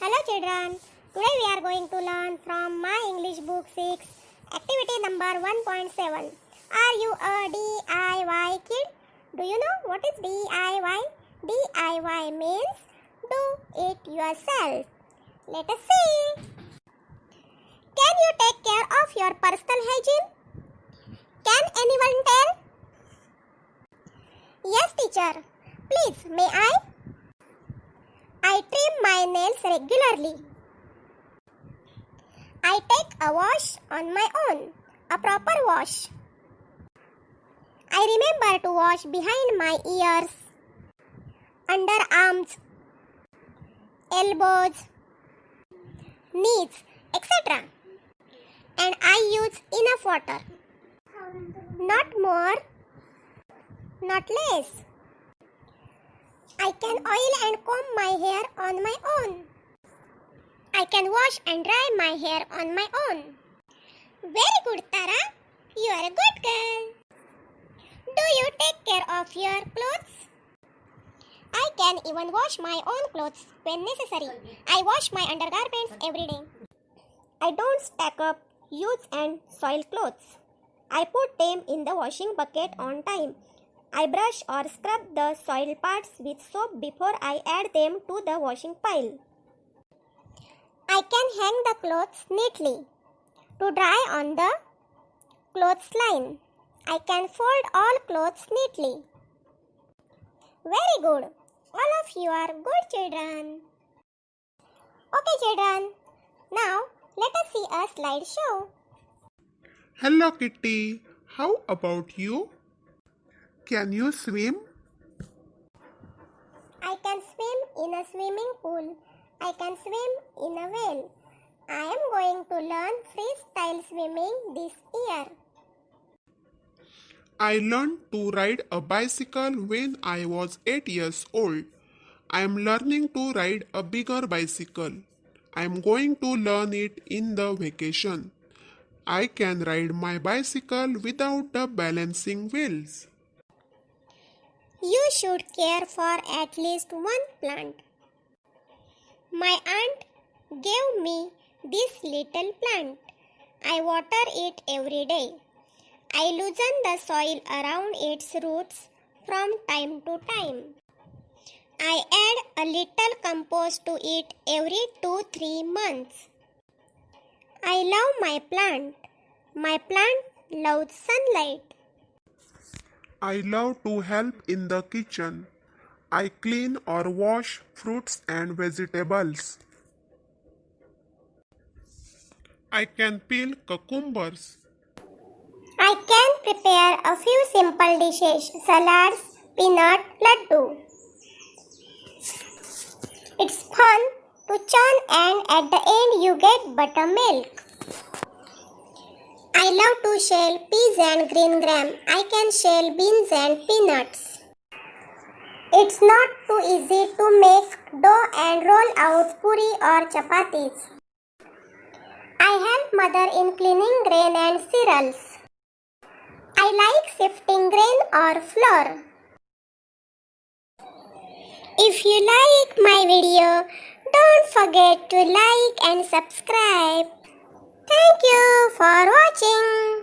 Hello children, today we are going to learn from my English book 6, activity number 1.7. Are you a DIY kid? Do you know what is DIY? DIY means do it yourself. Let us see. Can you take care of your personal hygiene? Can anyone tell? Yes teacher, please may I? I trim my nails regularly. I take a wash on my own, a proper wash. I remember to wash behind my ears, underarms, elbows, knees, etc. And I use enough water. Not more, not less. I can oil and comb my hair on my own. I can wash and dry my hair on my own. Very good, Tara. You are a good girl. Do you take care of your clothes? I can even wash my own clothes when necessary. I wash my undergarments every day. I don't stack up used and soiled clothes. I put them in the washing bucket on time. I brush or scrub the soiled parts with soap before I add them to the washing pile. I can hang the clothes neatly to dry on the clothesline. I can fold all clothes neatly. Very good. All of you are good children. Okay children, now let us see a slideshow. Hello Kitty, how about you? Can you swim? I can swim in a swimming pool. I can swim in a well. I am going to learn freestyle swimming this year. I learned to ride a bicycle when I was 8 years old. I am learning to ride a bigger bicycle. I am going to learn it in the vacation. I can ride my bicycle without the balancing wheels. You should care for at least one plant. My aunt gave me this little plant. I water it every day. I loosen the soil around its roots from time to time. I add a little compost to it every 2-3 months. I love my plant. My plant loves sunlight. I love to help in the kitchen. I clean or wash fruits and vegetables. I can peel cucumbers. I can prepare a few simple dishes, salads, peanut, laddu. It's fun to churn and at the end you get buttermilk. I love to shell peas and green gram. I can shell beans and peanuts. It's not too easy to make dough and roll out puri or chapatis. I help mother in cleaning grain and cereals. I like sifting grain or flour. If you like my video, don't forget to like and subscribe. Thank you for watching.